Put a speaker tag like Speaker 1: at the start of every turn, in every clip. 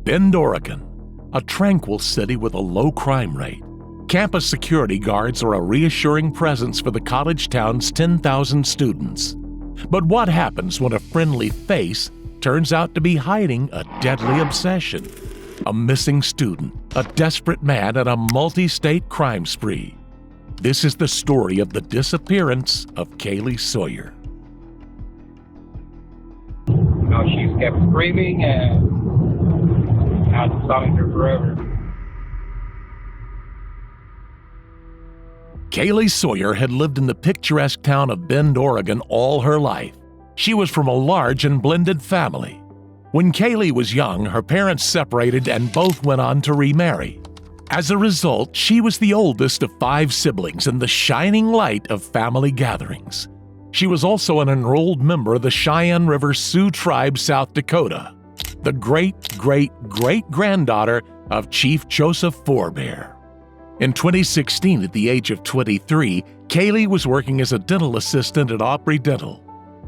Speaker 1: Bend, Oregon, a tranquil city with a low crime rate. Campus security guards are a reassuring presence for the college town's 10,000 students. But what happens when a friendly face turns out to be hiding a deadly obsession? A missing student, a desperate man, and a multi-state crime spree. This is the story of the disappearance of Kaylee Sawyer.
Speaker 2: She's kept screaming, and I just sought her forever.
Speaker 1: Kaylee Sawyer had lived in the picturesque town of Bend, Oregon all her life. She was from a large and blended family. When Kaylee was young, her parents separated and both went on to remarry. As a result, she was the oldest of 5 siblings and the shining light of family gatherings. She was also an enrolled member of the Cheyenne River Sioux Tribe, South Dakota, the great-great-great-granddaughter of Chief Joseph Forebear. In 2016, at the age of 23, Kaylee was working as a dental assistant at Opry Dental.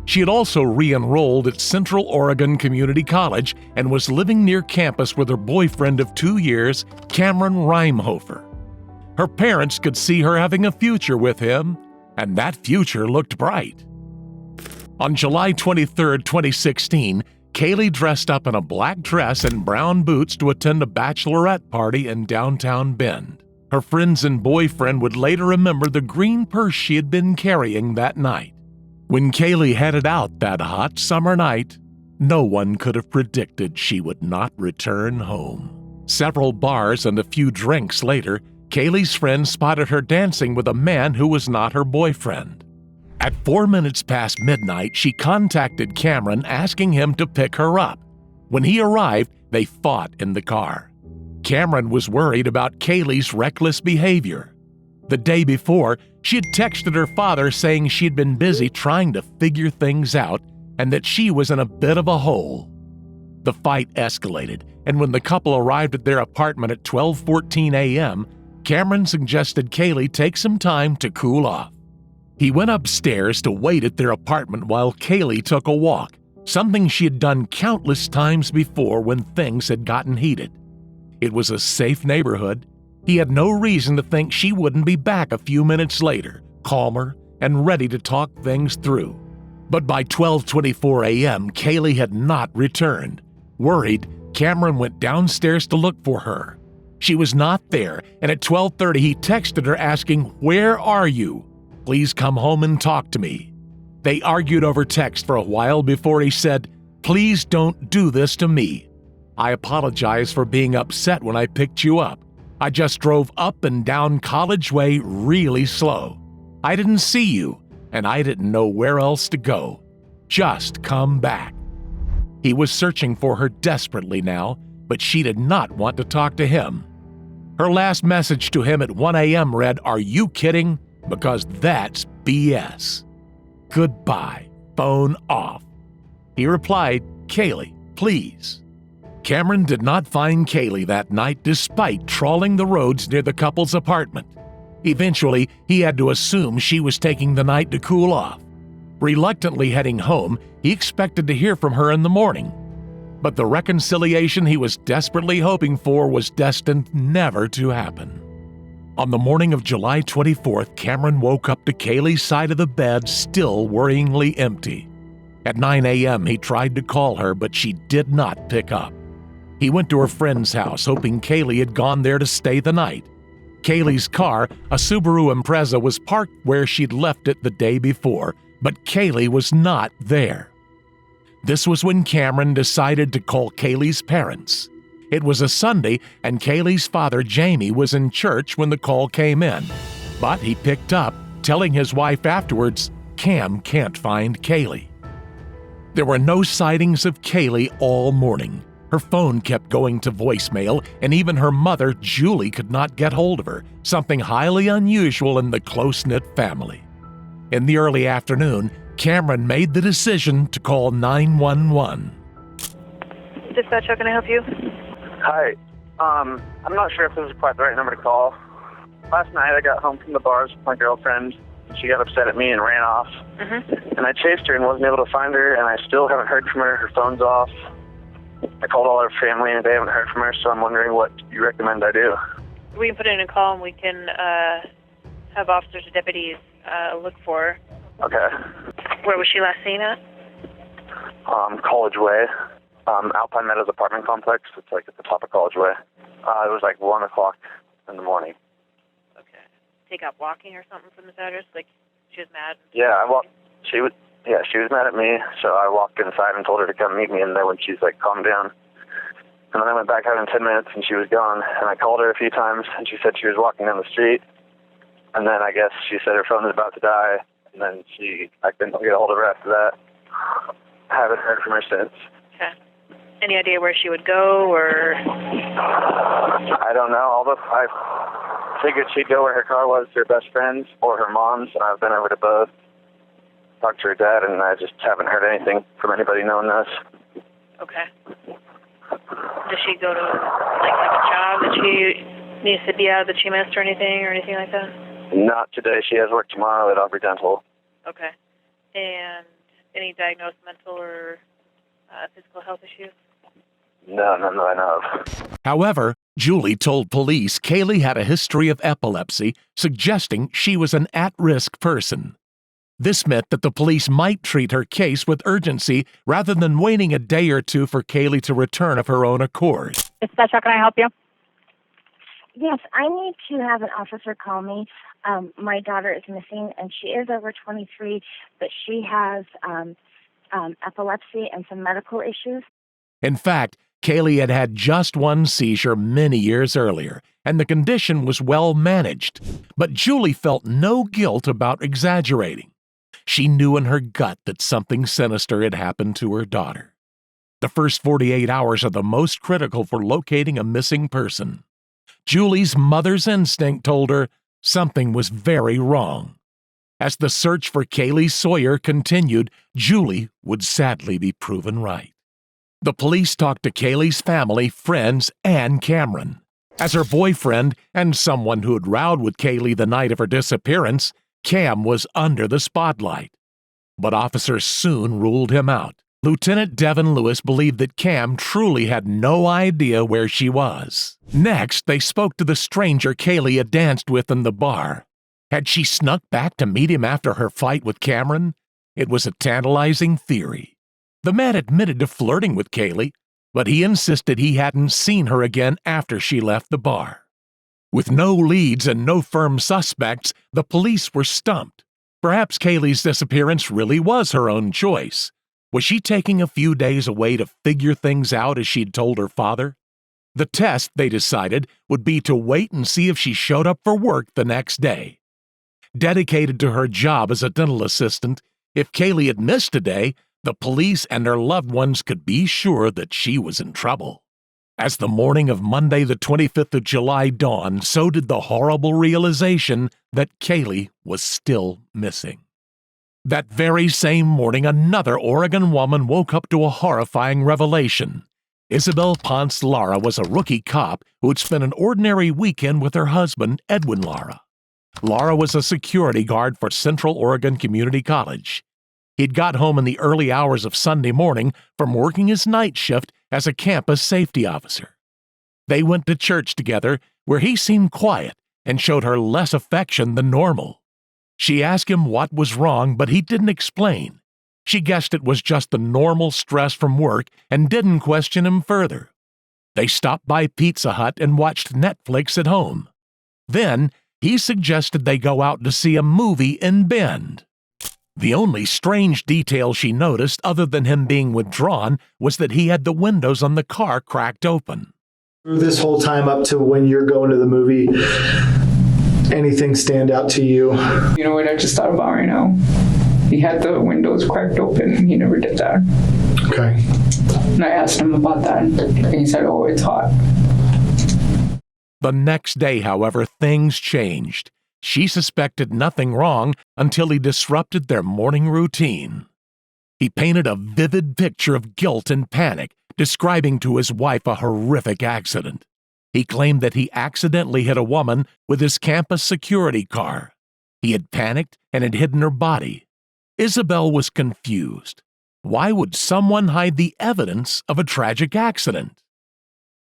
Speaker 1: She had also re-enrolled at Central Oregon Community College and was living near campus with her boyfriend of 2 years, Cameron Reimhofer. Her parents could see her having a future with him, and that future looked bright. On July 23, 2016, Kaylee dressed up in a black dress and brown boots to attend a bachelorette party in downtown Bend. Her friends and boyfriend would later remember the green purse she had been carrying that night. When Kaylee headed out that hot summer night, no one could have predicted she would not return home. Several bars and a few drinks later, Kaylee's friends spotted her dancing with a man who was not her boyfriend. At 4 minutes past midnight, she contacted Cameron asking him to pick her up. When he arrived, they fought in the car. Cameron was worried about Kaylee's reckless behavior. The day before, she had texted her father saying she'd been busy trying to figure things out and that she was in a bit of a hole. The fight escalated, and when the couple arrived at their apartment at 12:14 a.m., Cameron suggested Kaylee take some time to cool off. He went upstairs to wait at their apartment while Kaylee took a walk, something she had done countless times before when things had gotten heated. It was a safe neighborhood. He had no reason to think she wouldn't be back a few minutes later, calmer and ready to talk things through. But by 12:24 a.m., Kaylee had not returned. Worried, Cameron went downstairs to look for her. She was not there, and at 12:30 he texted her asking, "Where are you? Please come home and talk to me." They argued over text for a while before he said, "Please don't do this to me. I apologize for being upset when I picked you up. I just drove up and down College Way really slow. I didn't see you, and I didn't know where else to go. Just come back." He was searching for her desperately now, but she did not want to talk to him. Her last message to him at 1 a.m. read, "Are you kidding? Because that's BS. Goodbye. Phone off." He replied, "Kaylee, please." Cameron did not find Kaylee that night despite trawling the roads near the couple's apartment. Eventually, he had to assume she was taking the night to cool off. Reluctantly heading home, he expected to hear from her in the morning. But the reconciliation he was desperately hoping for was destined never to happen. On the morning of July 24th, Cameron woke up to Kaylee's side of the bed still worryingly empty. At 9 a.m., he tried to call her, but she did not pick up. He went to her friend's house, hoping Kaylee had gone there to stay the night. Kaylee's car, a Subaru Impreza, was parked where she'd left it the day before, but Kaylee was not there. This was when Cameron decided to call Kaylee's parents. It was a Sunday, and Kaylee's father, Jamie, was in church when the call came in. But he picked up, telling his wife afterwards, "Cam can't find Kaylee." There were no sightings of Kaylee all morning. Her phone kept going to voicemail, and even her mother, Julie, could not get hold of her, something highly unusual in the close-knit family. In the early afternoon, Cameron made the decision to call 911.
Speaker 3: Dispatch, how can I help you?
Speaker 4: Hi. I'm not sure if this is quite the right number to call. Last night I got home from the bars with my girlfriend, and she got upset at me and ran off. And I chased her and wasn't able to find her, and I still haven't heard from her. Her phone's off. I called all her family and they haven't heard from her, so I'm wondering what you recommend I do.
Speaker 3: We can put in a call and we can have officers or deputies look for her.
Speaker 4: Okay.
Speaker 3: Where was she last seen at?
Speaker 4: College Way. Alpine Meadows apartment complex. It's like at the top of College Way. It was like 1 o'clock in the morning.
Speaker 3: Okay. Take up walking or something from this address? Like, she was mad?
Speaker 4: Yeah, she was mad at me, so I walked inside and told her to come meet me in there when she's like, calm down. And then I went back out in 10 minutes and she was gone. And I called her a few times and she said she was walking down the street. And then I guess she said her phone was about to die. And then I couldn't get a hold of her after that. I haven't heard from her since.
Speaker 3: Okay. Any idea where she would go, or?
Speaker 4: I don't know. I figured she'd go where her car was to her best friend's or her mom's, and I've been over to both. Talked to her dad, and I just haven't heard anything from anybody knowing this.
Speaker 3: Okay. Does she go to, like, have a job that she needs to be out that she missed or anything like that?
Speaker 4: Not today. She has work tomorrow at Aubrey Dental.
Speaker 3: Okay. And any diagnosed mental or physical health issues?
Speaker 4: No, none that I know of.
Speaker 1: However, Julie told police Kaylee had a history of epilepsy, suggesting she was an at-risk person. This meant that the police might treat her case with urgency rather than waiting a day or two for Kaylee to return of her own accord.
Speaker 5: Dispatch, how can I help you?
Speaker 6: Yes, I need to have an officer call me. My daughter is missing, and she is over 23, but she has epilepsy and some medical issues.
Speaker 1: In fact, Kaylee had had just one seizure many years earlier, and the condition was well managed. But Julie felt no guilt about exaggerating. She knew in her gut that something sinister had happened to her daughter. The first 48 hours are the most critical for locating a missing person. Julie's mother's instinct told her something was very wrong. As the search for Kaylee Sawyer continued, Julie would sadly be proven right. The police talked to Kaylee's family, friends, and Cameron. As her boyfriend and someone who had rowed with Kaylee the night of her disappearance, Cam was under the spotlight. But officers soon ruled him out. Lieutenant Devin Lewis believed that Cam truly had no idea where she was. Next, they spoke to the stranger Kaylee had danced with in the bar. Had she snuck back to meet him after her fight with Cameron? It was a tantalizing theory. The man admitted to flirting with Kaylee, but he insisted he hadn't seen her again after she left the bar. With no leads and no firm suspects, the police were stumped. Perhaps Kaylee's disappearance really was her own choice. Was she taking a few days away to figure things out as she'd told her father? The test, they decided, would be to wait and see if she showed up for work the next day. Dedicated to her job as a dental assistant, if Kaylee had missed a day, the police and her loved ones could be sure that she was in trouble. As the morning of Monday, the 25th of July dawned, so did the horrible realization that Kaylee was still missing. That very same morning, another Oregon woman woke up to a horrifying revelation. Isabel Ponce Lara was a rookie cop who had spent an ordinary weekend with her husband, Edwin Lara. Lara was a security guard for Central Oregon Community College. He'd got home in the early hours of Sunday morning from working his night shift as a campus safety officer. They went to church together, where he seemed quiet and showed her less affection than normal. She asked him what was wrong, but he didn't explain. She guessed it was just the normal stress from work and didn't question him further. They stopped by Pizza Hut and watched Netflix at home. Then, he suggested they go out to see a movie in Bend. The only strange detail she noticed, other than him being withdrawn, was that he had the windows on the car cracked open.
Speaker 7: This whole time up to when you're going to the movie, anything stand out to you?
Speaker 8: You know what I just thought about right now? He had the windows cracked open. He never did that.
Speaker 7: Okay.
Speaker 8: And I asked him about that, and he said, oh, it's hot.
Speaker 1: The next day, however, things changed. She suspected nothing wrong until he disrupted their morning routine. He painted a vivid picture of guilt and panic, describing to his wife a horrific accident. He claimed that he accidentally hit a woman with his campus security car. He had panicked and had hidden her body. Isabel was confused. Why would someone hide the evidence of a tragic accident?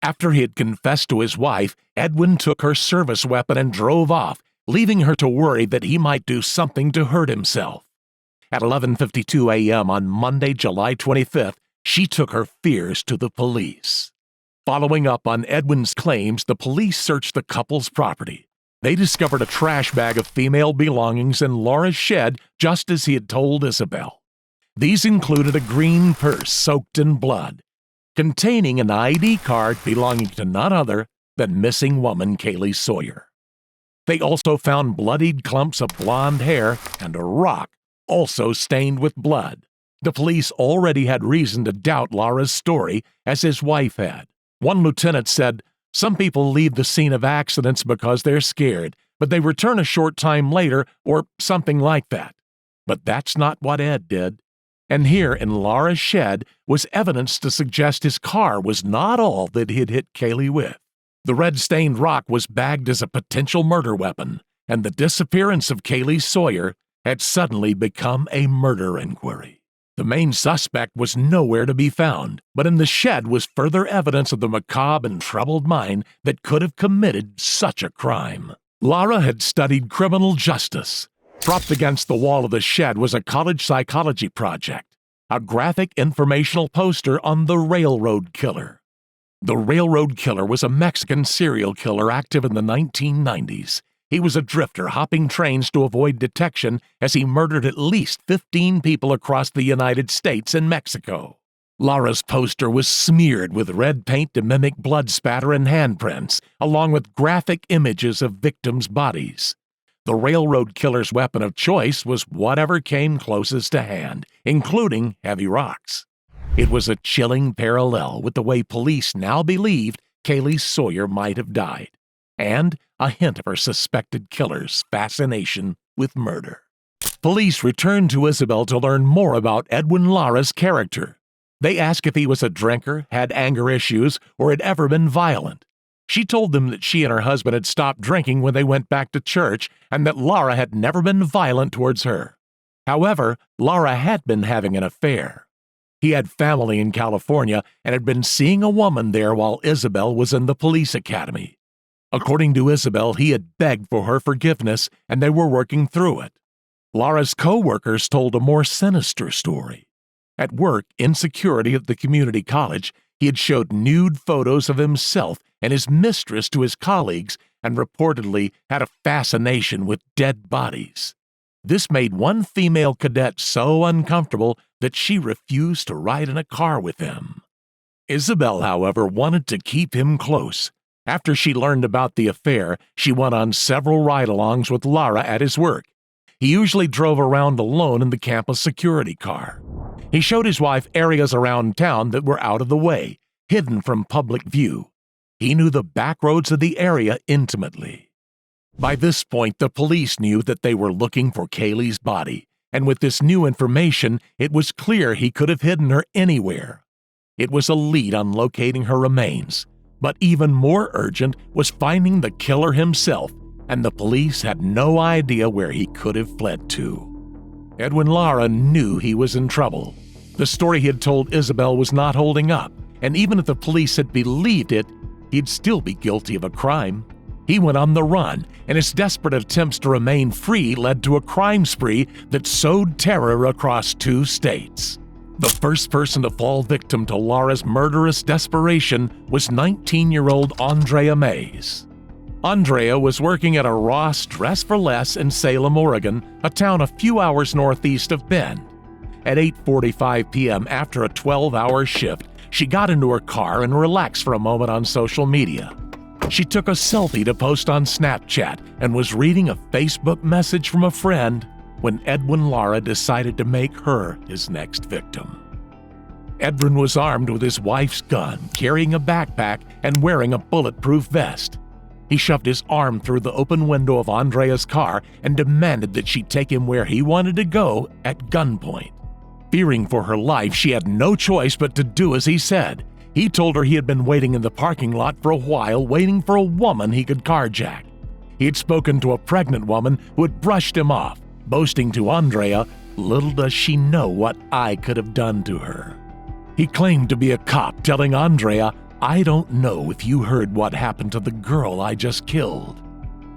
Speaker 1: After he had confessed to his wife, Edwin took her service weapon and drove off, leaving her to worry that he might do something to hurt himself. At 11:52 a.m. on Monday, July 25th, she took her fears to the police. Following up on Edwin's claims, the police searched the couple's property. They discovered a trash bag of female belongings in Laura's shed, just as he had told Isabel. These included a green purse soaked in blood, containing an ID card belonging to none other than missing woman Kaylee Sawyer. They also found bloodied clumps of blonde hair and a rock, also stained with blood. The police already had reason to doubt Laura's story, as his wife had. One lieutenant said, "Some people leave the scene of accidents because they're scared, but they return a short time later," or something like that. But that's not what Ed did. And here in Laura's shed was evidence to suggest his car was not all that he'd hit Kaylee with. The red-stained rock was bagged as a potential murder weapon, and the disappearance of Kaylee Sawyer had suddenly become a murder inquiry. The main suspect was nowhere to be found, but in the shed was further evidence of the macabre and troubled mind that could have committed such a crime. Laura had studied criminal justice. Propped against the wall of the shed was a college psychology project, a graphic informational poster on the Railroad Killer. The Railroad Killer was a Mexican serial killer active in the 1990s. He was a drifter hopping trains to avoid detection as he murdered at least 15 people across the United States and Mexico. Laura's poster was smeared with red paint to mimic blood spatter and handprints, along with graphic images of victims' bodies. The Railroad Killer's weapon of choice was whatever came closest to hand, including heavy rocks. It was a chilling parallel with the way police now believed Kaylee Sawyer might have died, and a hint of her suspected killer's fascination with murder. Police returned to Isabel to learn more about Edwin Lara's character. They asked if he was a drinker, had anger issues, or had ever been violent. She told them that she and her husband had stopped drinking when they went back to church and that Lara had never been violent towards her. However, Lara had been having an affair. He had family in California and had been seeing a woman there while Isabel was in the police academy. According to Isabel, he had begged for her forgiveness and they were working through it. Lara's co-workers told a more sinister story. At work, in security at the community college, he had showed nude photos of himself and his mistress to his colleagues and reportedly had a fascination with dead bodies. This made one female cadet so uncomfortable that she refused to ride in a car with him. Isabel, however, wanted to keep him close. After she learned about the affair, she went on several ride-alongs with Lara at his work. He usually drove around alone in the campus security car. He showed his wife areas around town that were out of the way, hidden from public view. He knew the back roads of the area intimately. By this point, the police knew that they were looking for Kaylee's body, and with this new information, it was clear he could have hidden her anywhere. It was a lead on locating her remains, but even more urgent was finding the killer himself, and the police had no idea where he could have fled to. Edwin Lara knew he was in trouble. The story he had told Isabel was not holding up, and even if the police had believed it, he'd still be guilty of a crime. He went on the run, and his desperate attempts to remain free led to a crime spree that sowed terror across 2 states. The first person to fall victim to Lara's murderous desperation was 19-year-old Andrea Mays. Andrea was working at a Ross Dress for Less in Salem, Oregon, a town a few hours northeast of Bend. At 8:45 p.m. after a 12-hour shift, she got into her car and relaxed for a moment on social media. She took a selfie to post on Snapchat and was reading a Facebook message from a friend when Edwin Lara decided to make her his next victim. Edwin was armed with his wife's gun, carrying a backpack, and wearing a bulletproof vest. He shoved his arm through the open window of Andrea's car and demanded that she take him where he wanted to go at gunpoint. Fearing for her life, she had no choice but to do as he said. He told her he had been waiting in the parking lot for a while, waiting for a woman he could carjack. He had spoken to a pregnant woman who had brushed him off, boasting to Andrea, Little does she know what I could have done to her. He claimed to be a cop, telling Andrea, "I don't know if you heard what happened to the girl I just killed."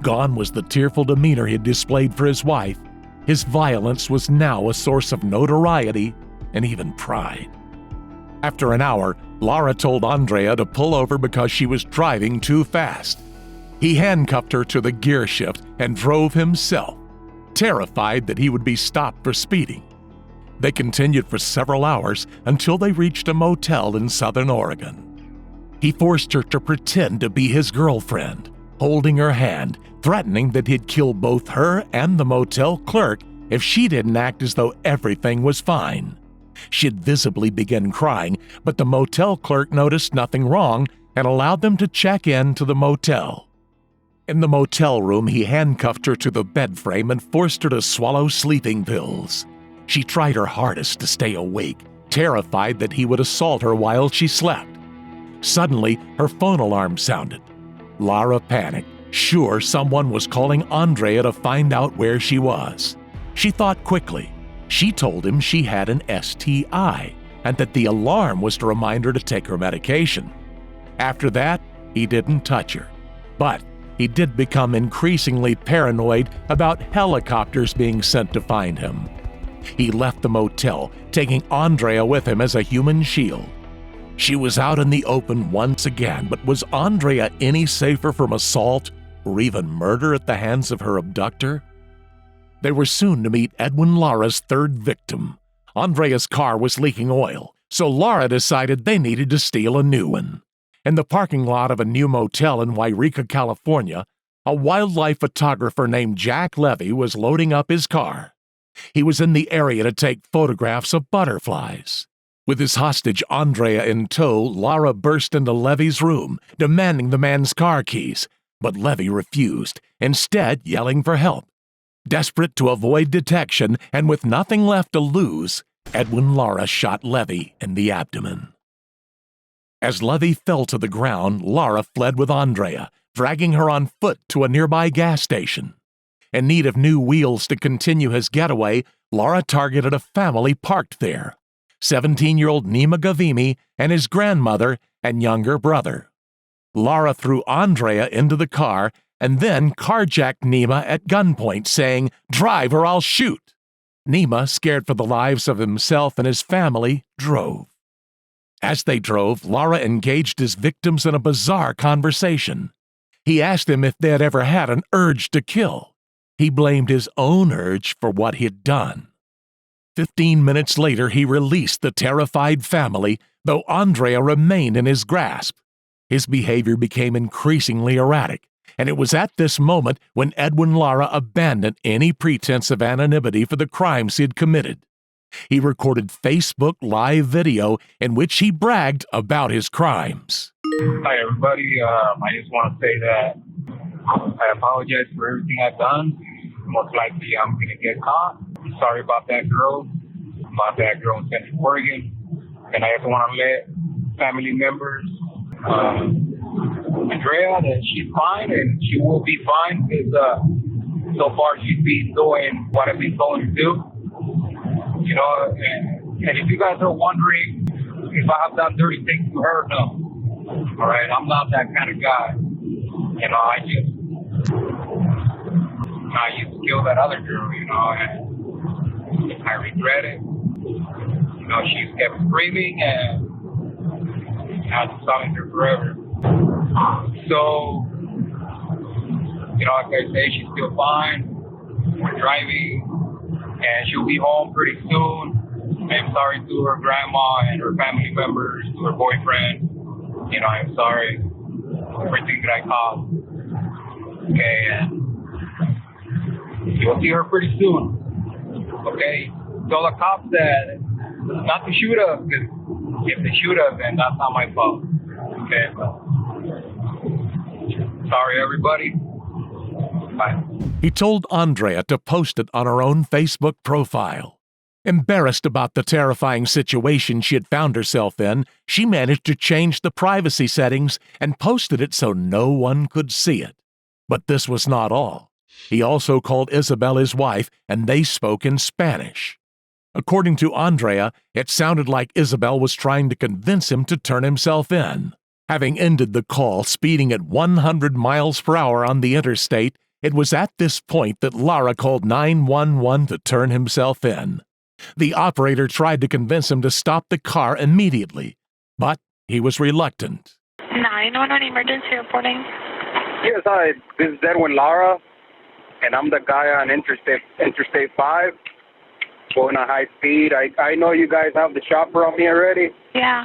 Speaker 1: Gone was the tearful demeanor he had displayed for his wife. His violence was now a source of notoriety and even pride. After an hour, Lara told Andrea to pull over because she was driving too fast. He handcuffed her to the gear shift and drove himself, terrified that he would be stopped for speeding. They continued for several hours until they reached a motel in Southern Oregon. He forced her to pretend to be his girlfriend, holding her hand, threatening that he'd kill both her and the motel clerk if she didn't act as though everything was fine. She'd visibly begun crying, but the motel clerk noticed nothing wrong and allowed them to check in to the motel. In the motel room, he handcuffed her to the bed frame and forced her to swallow sleeping pills. She tried her hardest to stay awake, terrified that he would assault her while she slept. Suddenly, her phone alarm sounded. Lara panicked, sure someone was calling Andrea to find out where she was. She thought quickly. She told him she had an STI and that the alarm was to remind her to take her medication. After that, he didn't touch her. But he did become increasingly paranoid about helicopters being sent to find him. He left the motel, taking Andrea with him as a human shield. She was out in the open once again, but was Andrea any safer from assault or even murder at the hands of her abductor? They were soon to meet Edwin Lara's third victim. Andrea's car was leaking oil, so Lara decided they needed to steal a new one. In the parking lot of a new motel in Wairika, California, a wildlife photographer named Jack Levy was loading up his car. He was in the area to take photographs of butterflies. With his hostage Andrea in tow, Lara burst into Levy's room, demanding the man's car keys, but Levy refused, instead yelling for help. Desperate to avoid detection and with nothing left to lose, Edwin Lara shot Levy in the abdomen. As Levy fell to the ground, Lara fled with Andrea, dragging her on foot to a nearby gas station. In need of new wheels to continue his getaway, Lara targeted a family parked there. 17-year-old Nima Gavimi and his grandmother and younger brother. Lara threw Andrea into the car and then carjacked Nima at gunpoint, saying, "Drive or I'll shoot." Nima, scared for the lives of himself and his family, drove. As they drove, Lara engaged his victims in a bizarre conversation. He asked them if they had ever had an urge to kill. He blamed his own urge for what he'd done. 15 minutes later, he released the terrified family, though Andrea remained in his grasp. His behavior became increasingly erratic, and it was at this moment when Edwin Lara abandoned any pretense of anonymity for the crimes he had committed. He recorded Facebook live video in which he bragged about his crimes.
Speaker 2: Hi, everybody. I just want to say that I apologize for everything I've done. Most likely I'm going to get caught. I'm sorry about that girl in Central Oregon. And I also want to let family members, Andrea, that she's fine and she will be fine because so far she's been doing what I've been going to do. You know, and if you guys are wondering if I have done dirty things to her, no. All right, I'm not that kind of guy. You know, I used to kill that other girl, you know, and I regret it. You know, she's kept screaming and I was telling her forever. So, you know, like I say, she's still fine. We're driving and she'll be home pretty soon. I'm sorry to her grandma and her family members, to her boyfriend. You know, I'm sorry for everything that I caused. Okay, and you'll see her pretty soon. Okay, tell the cops that not to shoot us, because if they shoot us, then that's not my fault. Okay, but sorry, everybody. Bye.
Speaker 1: He told Andrea to post it on her own Facebook profile. Embarrassed about the terrifying situation she had found herself in, she managed to change the privacy settings and posted it so no one could see it. But this was not all. He also called Isabel his wife, and they spoke in Spanish. According to Andrea, it sounded like Isabel was trying to convince him to turn himself in. Having ended the call speeding at 100 miles per hour on the interstate, it was at this point that Lara called 911 to turn himself in. The operator tried to convince him to stop the car immediately, but he was reluctant.
Speaker 3: 911 emergency reporting.
Speaker 2: Yes, hi. This is Edwin Lara, and I'm the guy on Interstate 5, going at high speed. I know you guys have the chopper on me already.
Speaker 3: Yeah.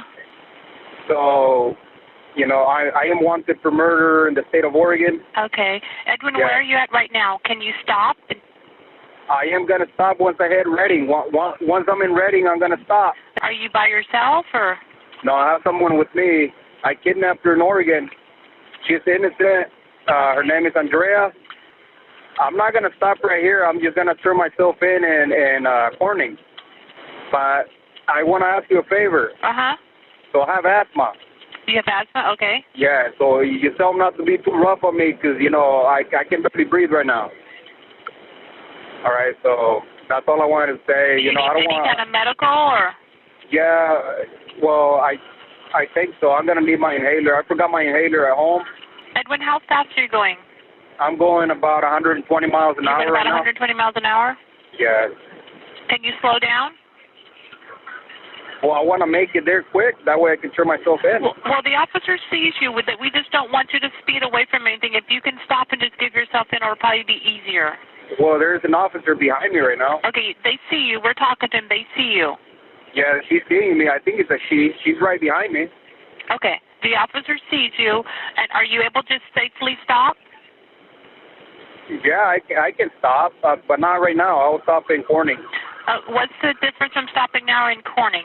Speaker 2: So, I am wanted for murder in the state of Oregon.
Speaker 3: Okay. Edwin,
Speaker 2: Yeah.
Speaker 3: where are you at right now? Can you stop?
Speaker 2: I am going to stop once I hit Reading. Once I'm in Reading, I'm going to stop.
Speaker 3: Are you by yourself or?
Speaker 2: No, I have someone with me. I kidnapped her in Oregon. She's innocent. Her name is Andrea. I'm not going to stop right here. I'm just going to turn myself in Corning. But I want to ask you a favor.
Speaker 3: Uh-huh.
Speaker 2: So I have asthma.
Speaker 3: You have asthma? Okay.
Speaker 2: Yeah, so you tell them not to be too rough on me because, I can barely breathe right now. All right, so that's all I wanted to say.
Speaker 3: Do you need
Speaker 2: I don't
Speaker 3: any
Speaker 2: want.
Speaker 3: kind of medical or?
Speaker 2: Yeah, well, I think so. I'm going to need my inhaler. I forgot my inhaler at home.
Speaker 3: Edwin, how fast are you going?
Speaker 2: I'm going about 120 miles an hour
Speaker 3: You're
Speaker 2: right
Speaker 3: about
Speaker 2: now.
Speaker 3: 120 miles an hour?
Speaker 2: Yeah.
Speaker 3: Can you slow down?
Speaker 2: Well, I want to make it there quick. That way I can turn myself in.
Speaker 3: Well, the officer sees you with it. We just don't want you to speed away from anything. If you can stop and just give yourself in, it'll probably be easier.
Speaker 2: Well, there's an officer behind me right now.
Speaker 3: Okay, they see you. We're talking to him. They see you.
Speaker 2: Yeah, she's seeing me. I think it's a she. She's right behind me.
Speaker 3: Okay. The officer sees you, and are you able to safely stop?
Speaker 2: Yeah, I can stop, but not right now. I'll stop in Corning.
Speaker 3: What's the difference from stopping now in Corning?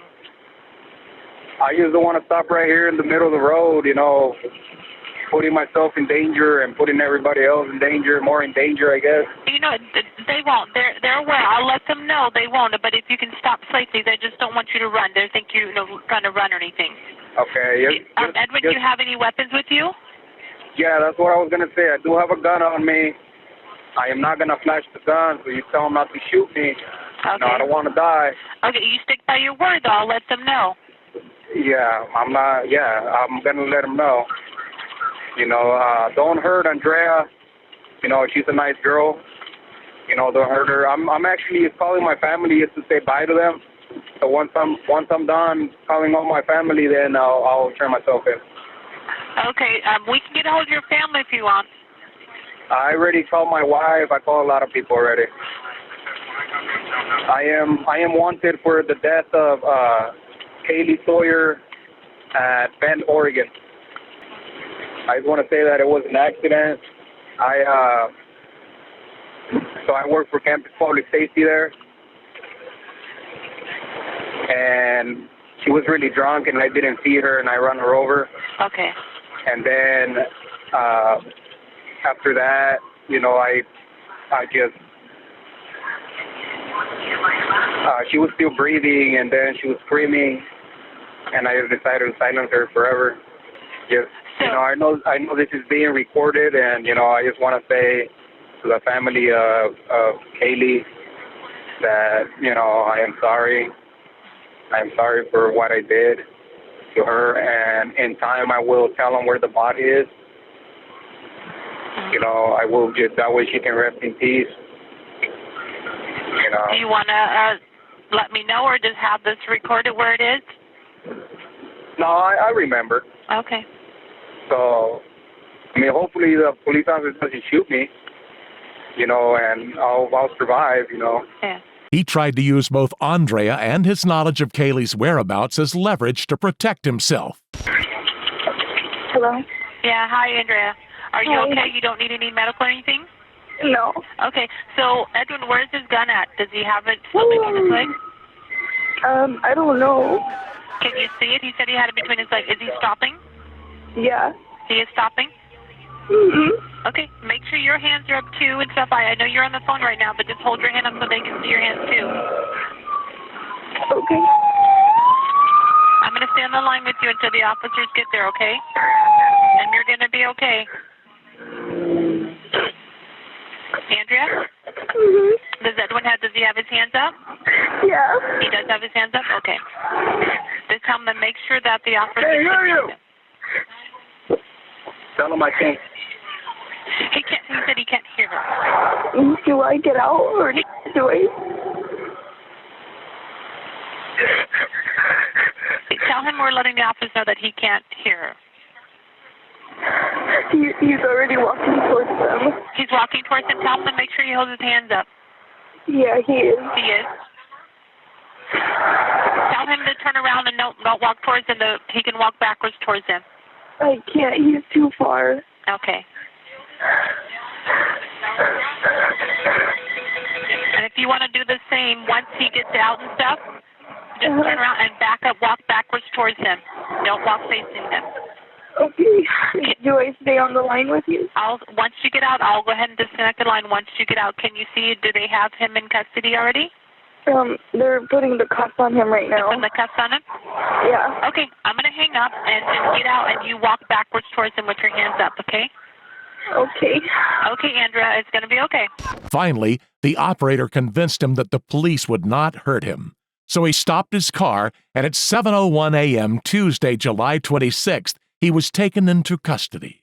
Speaker 2: I just don't want to stop right here in the middle of the road, putting myself in danger and putting everybody else in danger, more in danger, I guess.
Speaker 3: They won't. They're aware. I'll let them know they won't. But if you can stop safely, they just don't want you to run. They think you're trying to run or anything.
Speaker 2: Okay.
Speaker 3: Edwin, do you have any weapons with you?
Speaker 2: Yeah, that's what I was going to say. I do have a gun on me. I am not going to flash the gun, so you tell them not to shoot me.
Speaker 3: Okay.
Speaker 2: No, I don't want to die.
Speaker 3: Okay, you stick by your word, though. I'll let them know.
Speaker 2: Yeah, I'm going to let them know. Don't hurt Andrea. She's a nice girl. Don't hurt her. I'm actually calling my family just to say bye to them. So once I'm done calling all my family, then I'll turn myself in.
Speaker 3: Okay, we can get a hold of your family if you want.
Speaker 2: I already called my wife. I called a lot of people already. I am wanted for the death of Kaylee Sawyer at Bend, Oregon. I just want to say that it was an accident. So I work for Campus Public Safety there, and she was really drunk, and I didn't see her, and I ran her over.
Speaker 3: Okay.
Speaker 2: And then after that, I just she was still breathing, and then she was screaming, and I decided to silence her forever. Just, I know this is being recorded, and I just want to say to the family of Kaylee that I am sorry. I am sorry for what I did to her, and in time I will tell them where the body is. I will just, that way she can rest in peace.
Speaker 3: Do you want to let me know, or just have this recorded where it is?
Speaker 2: No, I remember.
Speaker 3: Okay.
Speaker 2: So, hopefully the police officer doesn't shoot me, and I'll survive,
Speaker 3: Yeah.
Speaker 1: He tried to use both Andrea and his knowledge of Kaylee's whereabouts as leverage to protect himself.
Speaker 6: Hello?
Speaker 3: Yeah, hi, Andrea. Are you
Speaker 6: Hi.
Speaker 3: okay? You don't need any medical or anything?
Speaker 6: No.
Speaker 3: Okay, so, Edwin, where's his gun at? Does he have it still between his legs?
Speaker 6: I don't know.
Speaker 3: Can you see it? He said he had it between his legs. Is he stopping?
Speaker 6: Yeah.
Speaker 3: He is stopping?
Speaker 6: Mm-hmm.
Speaker 3: Okay, make sure your hands are up too and stuff. I know you're on the phone right now, but just hold your hand up so they can see your hands too.
Speaker 6: Okay.
Speaker 3: I'm going to stay on the line with you until the officers get there, okay? And you're going to be okay. Andrea?
Speaker 6: Mm-hmm.
Speaker 3: Does he have his hands up?
Speaker 5: Yeah.
Speaker 3: He does have his hands up? Okay. Just tell him to make sure that the officer...
Speaker 5: Hey, hurry up.
Speaker 2: Tell him I can't.
Speaker 3: He said he can't hear her.
Speaker 5: Do I get out or do I?
Speaker 3: Tell him we're letting the officer know that he can't hear her.
Speaker 5: He's already walking towards them.
Speaker 3: He's walking towards him. Tell him to make sure he holds his hands up.
Speaker 5: Yeah, he is.
Speaker 3: He is. Tell him to turn around and don't walk towards him. He can walk backwards towards him.
Speaker 5: I can't. He's too far.
Speaker 3: Okay. And if you want to do the same, once he gets out and stuff, just turn around and walk backwards towards him. Don't walk facing him.
Speaker 5: Okay. Do I stay on the line with you?
Speaker 3: Once you get out, I'll go ahead and disconnect the line. Once you get out, can you see, do they have him in custody already?
Speaker 5: They're putting the cuffs on him right now.
Speaker 3: Putting the cuffs on him?
Speaker 5: Yeah.
Speaker 3: Okay, I'm going to hang up and get out, and you walk backwards towards him with your hands up, okay?
Speaker 5: Okay.
Speaker 3: Okay, Andrea, it's going to be okay.
Speaker 1: Finally, the operator convinced him that the police would not hurt him. So he stopped his car, and at 7:01 a.m. Tuesday, July 26th, he was taken into custody.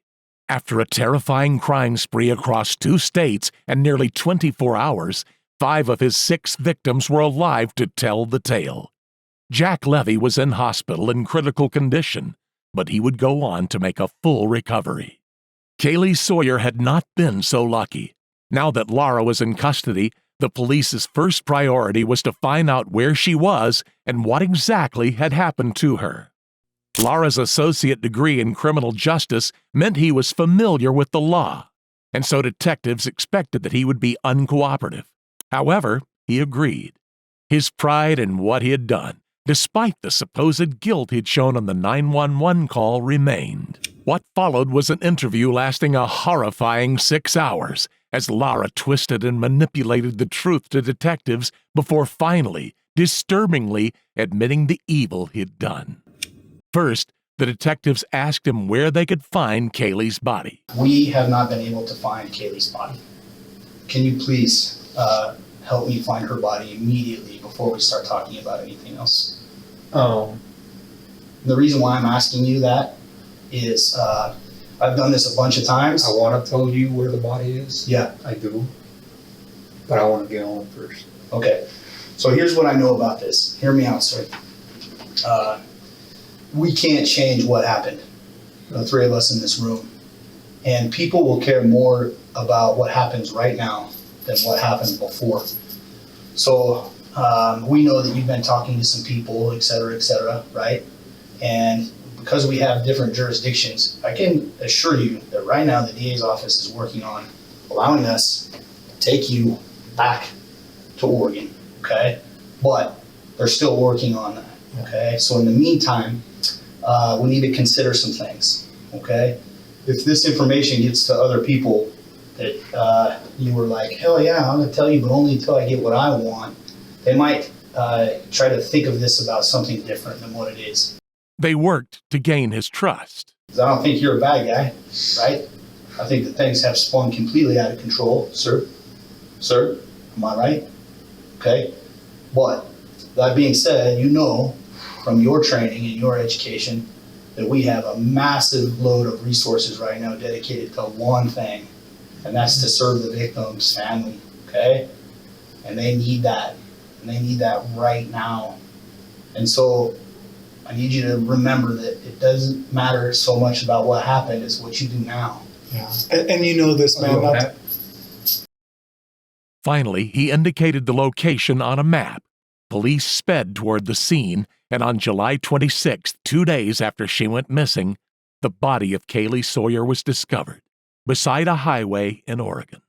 Speaker 1: After a terrifying crime spree across 2 states and nearly 24 hours, 5 of his 6 victims were alive to tell the tale. Jack Levy was in hospital in critical condition, but he would go on to make a full recovery. Kaylee Sawyer had not been so lucky. Now that Laura was in custody, the police's first priority was to find out where she was and what exactly had happened to her. Laura's associate degree in criminal justice meant he was familiar with the law, and so detectives expected that he would be uncooperative. However, he agreed. His pride in what he had done, despite the supposed guilt he'd shown on the 911 call, remained. What followed was an interview lasting a horrifying 6 hours, as Laura twisted and manipulated the truth to detectives before finally, disturbingly, admitting the evil he'd done. First, the detectives asked him where they could find Kaylee's body.
Speaker 9: We have not been able to find Kaylee's body. Can you please help me find her body immediately before we start talking about anything else? The reason why I'm asking you that is I've done this a bunch of times.
Speaker 10: I want to tell you where the body is.
Speaker 9: Yeah.
Speaker 10: I do. But I want to get on first.
Speaker 9: Okay. So here's what I know about this. Hear me out, sir. We can't change what happened, the 3 of us in this room. And people will care more about what happens right now than what happened before. So we know that you've been talking to some people, et cetera, right? And because we have different jurisdictions, I can assure you that right now the DA's office is working on allowing us to take you back to Oregon, okay? But they're still working on that, okay? So in the meantime, we need to consider some things, okay? If this information gets to other people that you were like, hell yeah, I'm gonna tell you, but only until I get what I want, they might try to think of this about something different than what it is.
Speaker 1: They worked to gain his trust.
Speaker 9: I don't think you're a bad guy, right? I think that things have spun completely out of control, sir. Sir, am I right? Okay. But that being said, you know from your training and your education that we have a massive load of resources right now dedicated to one thing, and that's to serve the victim's family, okay? And they need that, and they need that right now. And so I need you to remember that it doesn't matter so much about what happened, it's what you do now.
Speaker 7: Yeah. And you know this, man.
Speaker 1: Finally, he indicated the location on a map. Police sped toward the scene, and on July 26th, 2 days after she went missing, the body of Kaylee Sawyer was discovered beside a highway in Oregon.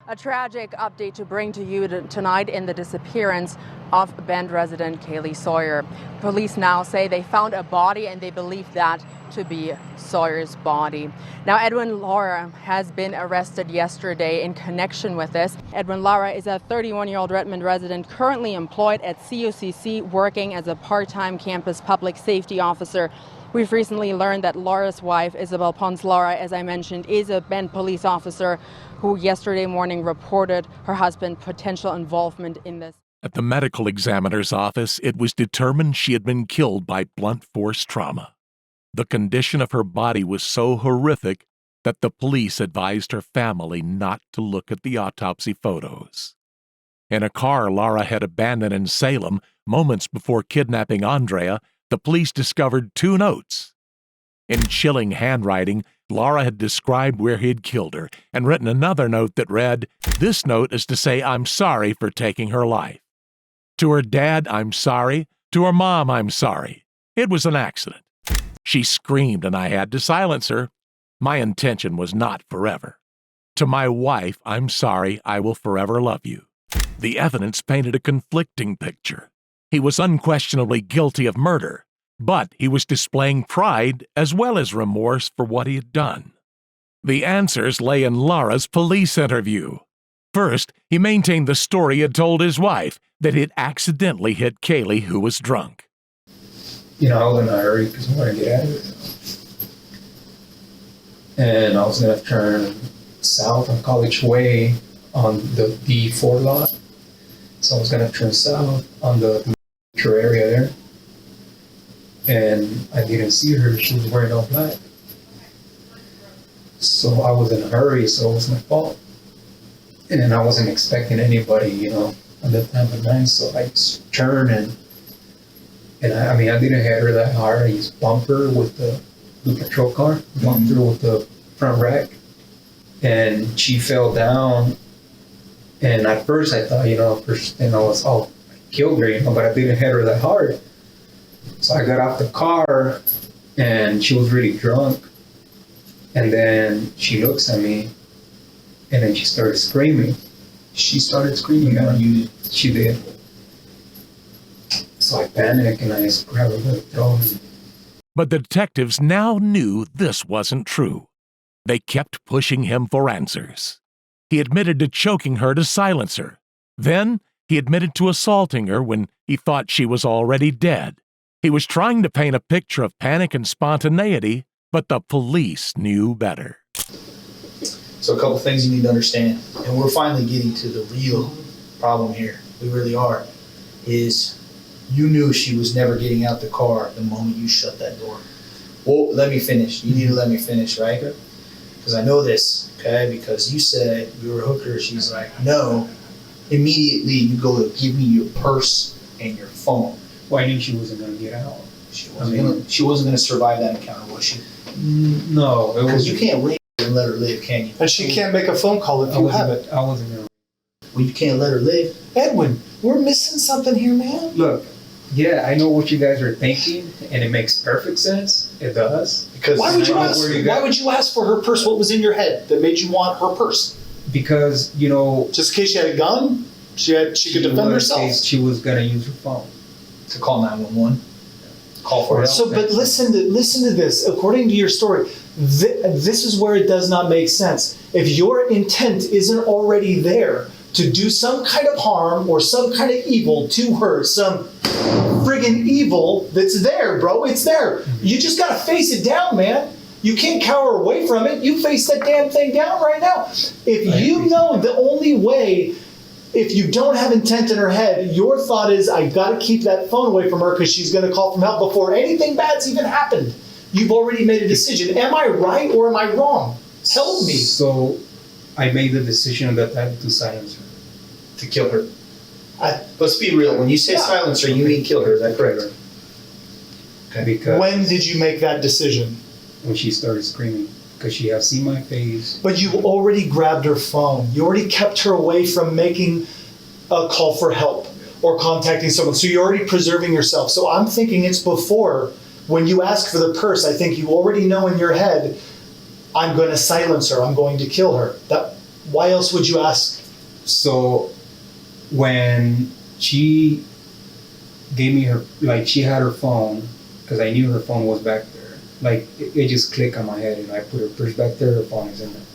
Speaker 11: A tragic update to bring to you tonight in the disappearance of Bend resident Kaylee Sawyer. Police now say they found a body and they believe that to be Sawyer's body. Now, Edwin Lara has been arrested yesterday in connection with this. Edwin Lara is a 31-year-old Redmond resident currently employed at COCC working as a part-time campus public safety officer. We've recently learned that Laura's wife, Isabel Pons Laura, as I mentioned, is a Bend police officer who yesterday morning reported her husband's potential involvement in this.
Speaker 1: At the medical examiner's office, it was determined she had been killed by blunt force trauma. The condition of her body was so horrific that the police advised her family not to look at the autopsy photos. In a car Laura had abandoned in Salem moments before kidnapping Andrea, the police discovered 2 notes. In chilling handwriting, Laura had described where he had killed her and written another note that read, "This note is to say I'm sorry for taking her life. To her dad, I'm sorry. To her mom, I'm sorry. It was an accident. She screamed and I had to silence her. My intention was not forever. To my wife, I'm sorry. I will forever love you." The evidence painted a conflicting picture. He was unquestionably guilty of murder, but he was displaying pride as well as remorse for what he had done. The answers lay in Laura's police interview. First, he maintained the story he had told his wife, that he had accidentally hit Kaylee, who was drunk.
Speaker 10: I was in a hurry because I wanted to get out of it. And I was going to turn south on College Way on the D4 lot. So I was going to turn south on the area there. And I didn't see her. She was wearing all black. So I was in a hurry, so it was my fault. And I wasn't expecting anybody, at that time of night. So I just turned and I didn't hit her that hard. I just bumped her with the patrol car, bumped her with the front rack, and she fell down. And at first I thought, first thing I was, I killed her, but I didn't hit her that hard. So I got off the car and she was really drunk. And then she looks at me and then she started screaming.
Speaker 9: She started screaming at you?
Speaker 10: She did. So I panicked and I just grabbed her by the throat.
Speaker 1: But the detectives now knew this wasn't true. They kept pushing him for answers. He admitted to choking her to silence her. Then he admitted to assaulting her when he thought she was already dead. He was trying to paint a picture of panic and spontaneity, but the police knew better.
Speaker 9: So a couple things you need to understand, and we're finally getting to the real problem here. We really are. Is you knew she was never getting out the car the moment you shut that door. Well, let me finish. You need to let me finish, right? Because I know this, okay? Because you said you were a hooker. She's like, no. Immediately you go to give me your purse and your phone.
Speaker 10: Well, I knew she wasn't going to get out.
Speaker 9: She wasn't going to survive that encounter, was she?
Speaker 10: No.
Speaker 9: Because you can't rape her and let her live, can you?
Speaker 7: And she can't make a phone call if you have it.
Speaker 10: I wasn't going to.
Speaker 9: Well, you can't let her live.
Speaker 7: Edwin, we're missing something here, man.
Speaker 10: Look, yeah, I know what you guys are thinking, and it makes perfect sense. It does.
Speaker 9: Because
Speaker 7: why would you ask for her purse? What was in your head that made you want her purse?
Speaker 10: Because,
Speaker 7: just in case she had a gun, she could defend herself.
Speaker 10: She was going to use her phone
Speaker 9: to call 911. Call for help.
Speaker 7: So, but listen to this. According to your story, this is where it does not make sense. If your intent isn't already there to do some kind of harm or some kind of evil to her, some friggin' evil that's there, bro. It's there. You just gotta face it down, man. You can't cower away from it. You face that damn thing down right now. If you know the only way, if you don't have intent in her head, your thought is, I gotta keep that phone away from her because she's gonna call for help before anything bad's even happened. You've already made a decision. Am I right or am I wrong? Tell me.
Speaker 10: So I made the decision that I had to silence her.
Speaker 9: To kill her. Let's be real. When you say silence her, you mean kill her. Is that correct?
Speaker 10: Okay. Because
Speaker 7: when did you make that decision?
Speaker 10: When she started screaming. Because she had seen my face.
Speaker 7: But you already grabbed her phone. You already kept her away from making a call for help or contacting someone. So you're already preserving yourself. So I'm thinking it's before. When you ask for the purse, I think you already know in your head, I'm going to silence her. I'm going to kill her. Why else would you ask?
Speaker 10: So when she gave me her, she had her phone, because I knew her phone was back there. It just clicked on my head, and I put her purse back there, her phone is in there.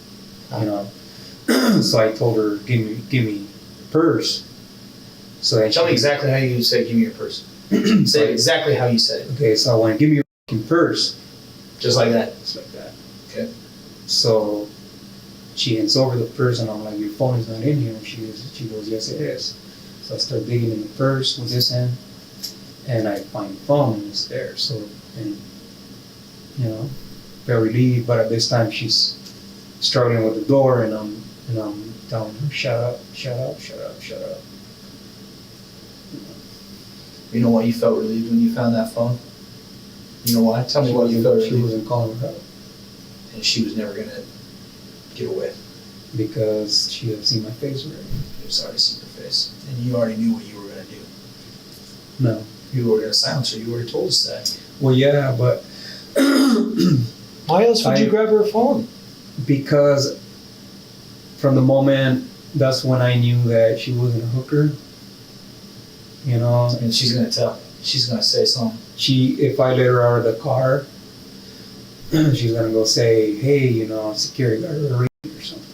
Speaker 10: So I told her, give me the purse. So
Speaker 9: tell me exactly how you said, give me your purse. Say exactly how you said it.
Speaker 10: Okay, so I went, give me your purse.
Speaker 9: Just like that.
Speaker 10: Just like that.
Speaker 9: Okay.
Speaker 10: So she hands over the purse and I'm like, your phone is not in here. And she goes, yes it is. So I start digging in the purse with this hand and I find the phone and it's there. So, and you know, very relieved, but at this time she's struggling with the door and I'm telling her, shut up.
Speaker 9: You know why you felt relieved when you found that phone? You know why? Tell me why you felt relieved.
Speaker 10: She wasn't calling her out.
Speaker 9: And she was never gonna get away.
Speaker 10: Because she had seen my face already.
Speaker 9: She was already seen your face. And you already knew what you were gonna do.
Speaker 10: No.
Speaker 9: You were gonna silence her, you already told us that.
Speaker 10: Well, yeah, but
Speaker 7: why else would you grab her phone?
Speaker 10: Because from the moment, that's when I knew that she wasn't a hooker. You know?
Speaker 9: And she's gonna tell. She's gonna say something.
Speaker 10: If I let her out of the car, she's gonna go say, hey, you know, security guard or something.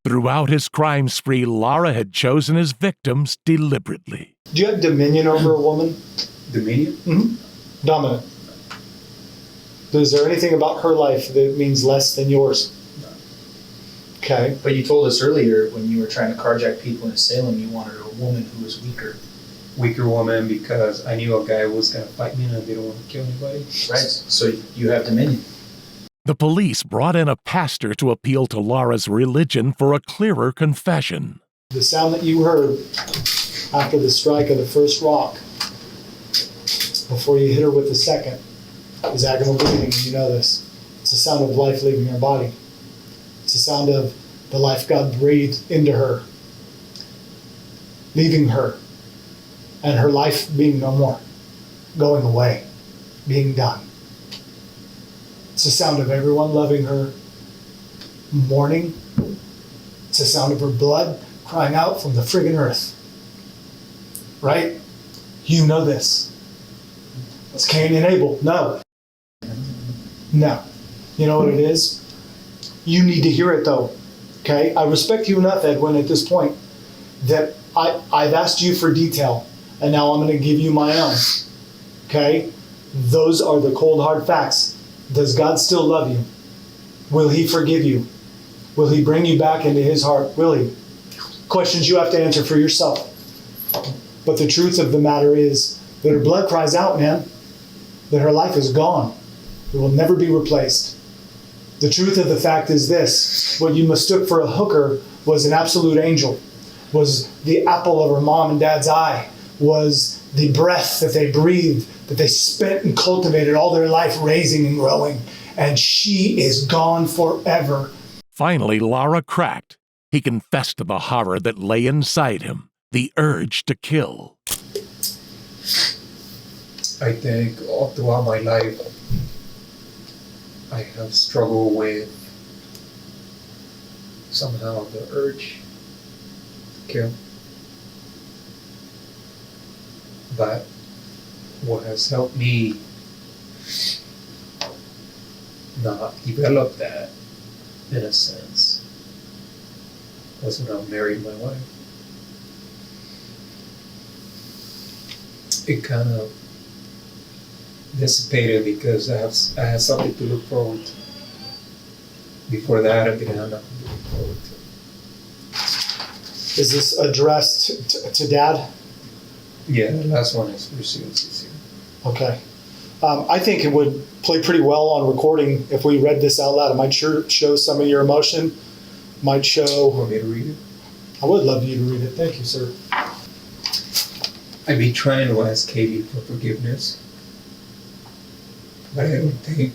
Speaker 1: Throughout his crime spree, Lara had chosen his victims deliberately.
Speaker 7: Do you have dominion over a woman?
Speaker 10: Dominion?
Speaker 7: Mm-hmm. Dominant. Is there anything about her life that means less than yours?
Speaker 10: No.
Speaker 7: Okay.
Speaker 9: But you told us earlier when you were trying to carjack people in Salem, you wanted a woman who was weaker.
Speaker 10: Weaker woman because I knew a guy was going to fight me and I didn't want to kill anybody.
Speaker 9: Right. So you have dominion.
Speaker 1: The police brought in a pastor to appeal to Lara's religion for a clearer confession.
Speaker 7: The sound that you heard after the strike of the first rock, before you hit her with the second, is agonal breathing, and you know this. It's the sound of life leaving her body. It's the sound of the life God breathed into her, leaving her, and her life being no more, going away, being done. It's the sound of everyone loving her, mourning. It's the sound of her blood crying out from the friggin' earth. Right? You know this. It's Cain and Abel. No. No. You know what it is? You need to hear it though. Okay? I respect you enough, Edwin, at this point, that I've asked you for detail, and now I'm going to give you my own. Okay? Those are the cold, hard facts. Does God still love you? Will He forgive you? Will He bring you back into His heart? Will He? Questions you have to answer for yourself. But the truth of the matter is that her blood cries out, man. That her life is gone. It will never be replaced. The truth of the fact is this. What you mistook for a hooker was an absolute angel. Was the apple of her mom and dad's eye. Was the breath that they breathed, that they spent and cultivated all their life raising and growing. And she is gone forever.
Speaker 1: Finally, Lara cracked. He confessed to the horror that lay inside him, the urge to kill.
Speaker 10: I think all throughout my life, I have struggled with somehow the urge to kill. But what has helped me not develop that, in a sense, was when I married my wife. It kind of dissipated because I had something to look forward to. Before that, I didn't have nothing to look forward to.
Speaker 7: Is this addressed to Dad?
Speaker 10: Yeah, the last one is for CLCC.
Speaker 7: Okay. I think it would play pretty well on recording if we read this out loud. It might show some of your emotion. Might show...
Speaker 10: Want me to read it?
Speaker 7: I would love you to read it. Thank you, sir.
Speaker 10: I've been trying to ask Katie for forgiveness, but I don't think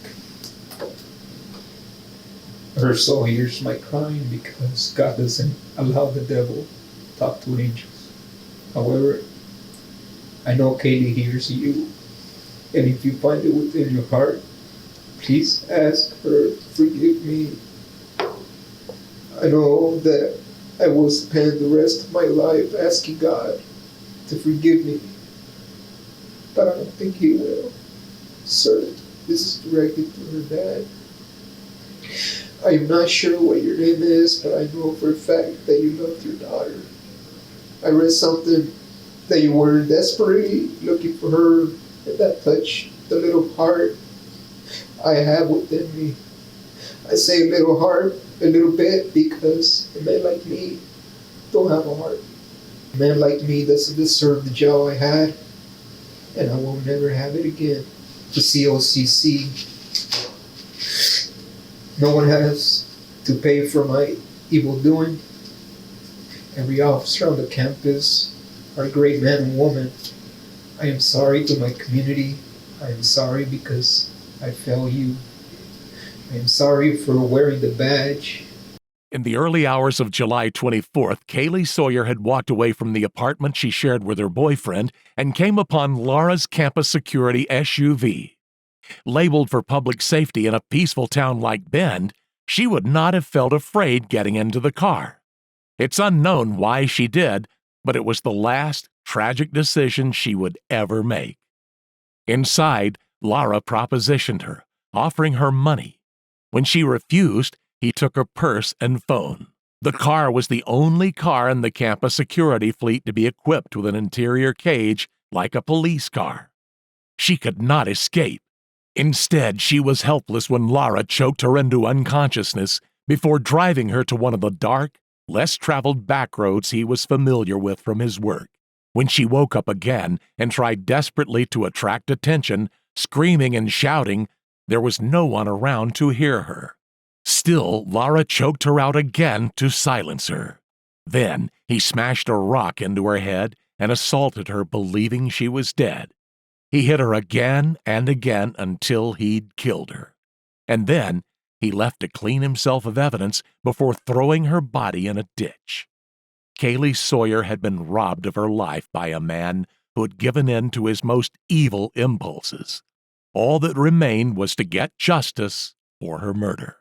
Speaker 10: her soul hears my crying because God doesn't allow the devil to talk to angels. However, I know Katie hears you, and if you find it within your heart, please ask her to forgive me. I know that I will spend the rest of my life asking God to forgive me, but I don't think He will. Sir, this is directed to her dad. I am not sure what your name is, but I know for a fact that you loved your daughter. I read something that you were desperately looking for her, and that touched the little heart I have within me. I say little heart a little bit because a man like me don't have a heart. A man like me doesn't deserve the job I had, and I will never have it again. The COCC, no one has to pay for my evil doing. Every officer on the campus are great men and women. I am sorry to my community. I am sorry because I failed you. I am sorry for wearing the badge.
Speaker 1: In the early hours of July 24th, Kaylee Sawyer had walked away from the apartment she shared with her boyfriend and came upon Laura's campus security SUV. Labeled for public safety in a peaceful town like Bend, she would not have felt afraid getting into the car. It's unknown why she did, but it was the last tragic decision she would ever make. Inside, Laura propositioned her, offering her money. When she refused, he took her purse and phone. The car was the only car in the campus security fleet to be equipped with an interior cage like a police car. She could not escape. Instead, she was helpless when Laura choked her into unconsciousness before driving her to one of the dark, less traveled back roads he was familiar with from his work. When she woke up again and tried desperately to attract attention, screaming and shouting, there was no one around to hear her. Still, Laura choked her out again to silence her. Then he smashed a rock into her head and assaulted her, believing she was dead. He hit her again and again until he'd killed her. And then he left to clean himself of evidence before throwing her body in a ditch. Kaylee Sawyer had been robbed of her life by a man who had given in to his most evil impulses. All that remained was to get justice for her murder.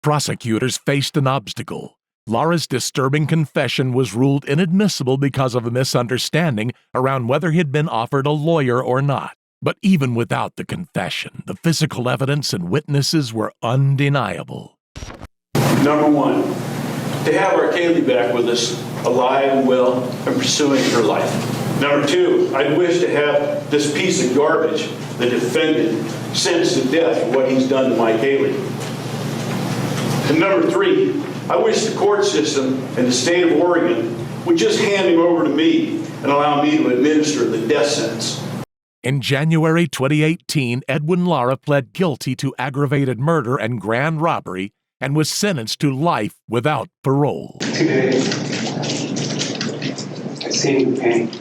Speaker 1: Prosecutors faced an obstacle. Laura's disturbing confession was ruled inadmissible because of a misunderstanding around whether he'd been offered a lawyer or not. But even without the confession, the physical evidence and witnesses were undeniable.
Speaker 12: Number one, to have our Kaylee back with us, alive and well, and pursuing her life. Number two, I wish to have this piece of garbage, the defendant, sentenced to death for what he's done to my Kaylee. And number three, I wish the court system in the state of Oregon would just hand him over to me and allow me to administer the death sentence.
Speaker 1: In January 2018, Edwin Lara pled guilty to aggravated murder and grand robbery and was sentenced to life without parole.
Speaker 13: Today, I've seen your pain.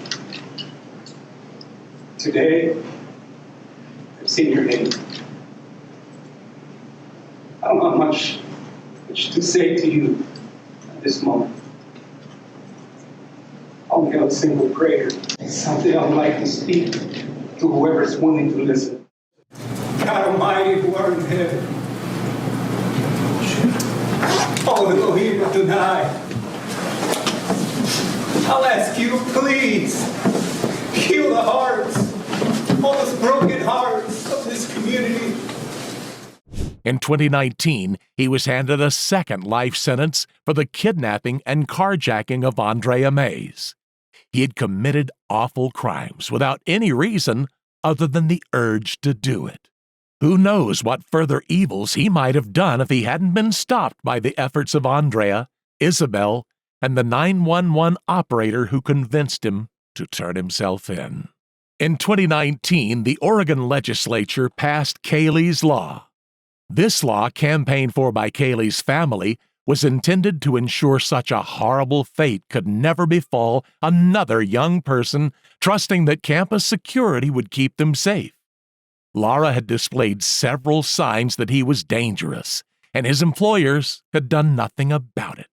Speaker 13: Today, I've seen your hate. I don't have much to say to you at this moment. Only a single prayer, something I'd like to speak to whoever's willing to listen. God Almighty, who art in heaven, all the Elohim Adonai, I'll ask you, please, heal the hearts, all those broken hearts of this community.
Speaker 1: In 2019, he was handed a second life sentence for the kidnapping and carjacking of Andrea Mays. He had committed awful crimes without any reason other than the urge to do it. Who knows what further evils he might have done if he hadn't been stopped by the efforts of Andrea, Isabel, and the 911 operator who convinced him to turn himself in. In 2019, the Oregon legislature passed Kaylee's Law. This law, campaigned for by Kaylee's family, was intended to ensure such a horrible fate could never befall another young person trusting that campus security would keep them safe. Lara had displayed several signs that he was dangerous, and his employers had done nothing about it,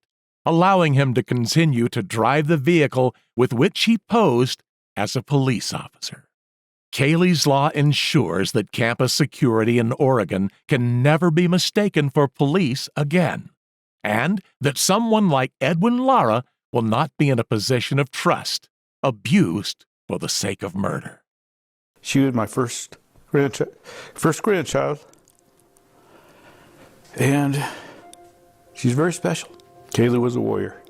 Speaker 1: allowing him to continue to drive the vehicle with which he posed as a police officer. Kaylee's Law ensures that campus security in Oregon can never be mistaken for police again, and that someone like Edwin Lara will not be in a position of trust, abused for the sake of murder.
Speaker 14: She was my first grandchild, and she's very special. Kaylee was a warrior.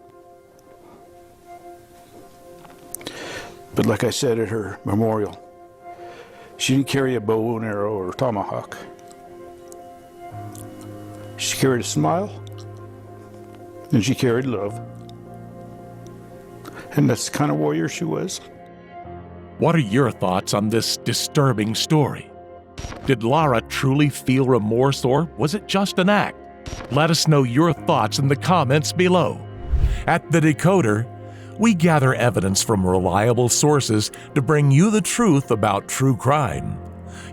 Speaker 14: But like I said at her memorial, she didn't carry a bow and arrow or tomahawk. She carried a smile, and she carried love. And that's the kind of warrior she was.
Speaker 1: What are your thoughts on this disturbing story? Did Lara truly feel remorse, or was it just an act? Let us know your thoughts in the comments below. At The Decoder, we gather evidence from reliable sources to bring you the truth about true crime.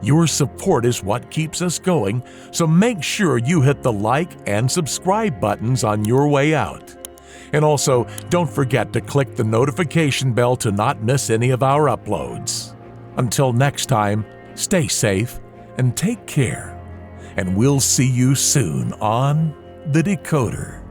Speaker 1: Your support is what keeps us going, so make sure you hit the like and subscribe buttons on your way out. And also, don't forget to click the notification bell to not miss any of our uploads. Until next time, stay safe and take care. And we'll see you soon on The Decoder.